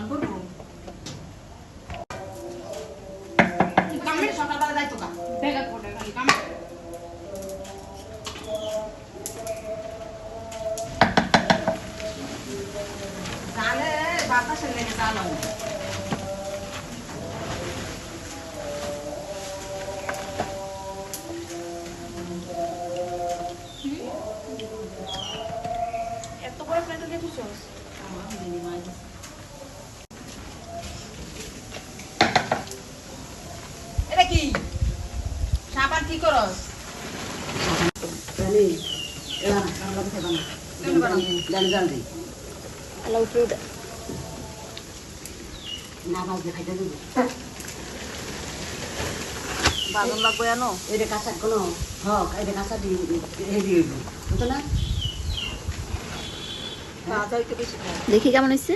run করবো কামে সকালবেলা যাইতো কা বেগা কোটে খালি কামে জালে বাতাসে লেগে জাল হয় এত বড় প্লেট দিয়ে দিছস এটা কি সাবান কি করস জানি এলা আমরা খেতে বানা কেমনে বানাবো জানি জানি আল্লাহ উপরে উঠে না মাছ দিয়ে খাইতে দেবো বাগান লাগবে জানো এটা কাঁচা কোনো হক এটা কাঁচা দিয়ে এই দিয়ে বুঝতো না তাড়াতাড়ি বেশি দেখি কেমন হয়েছে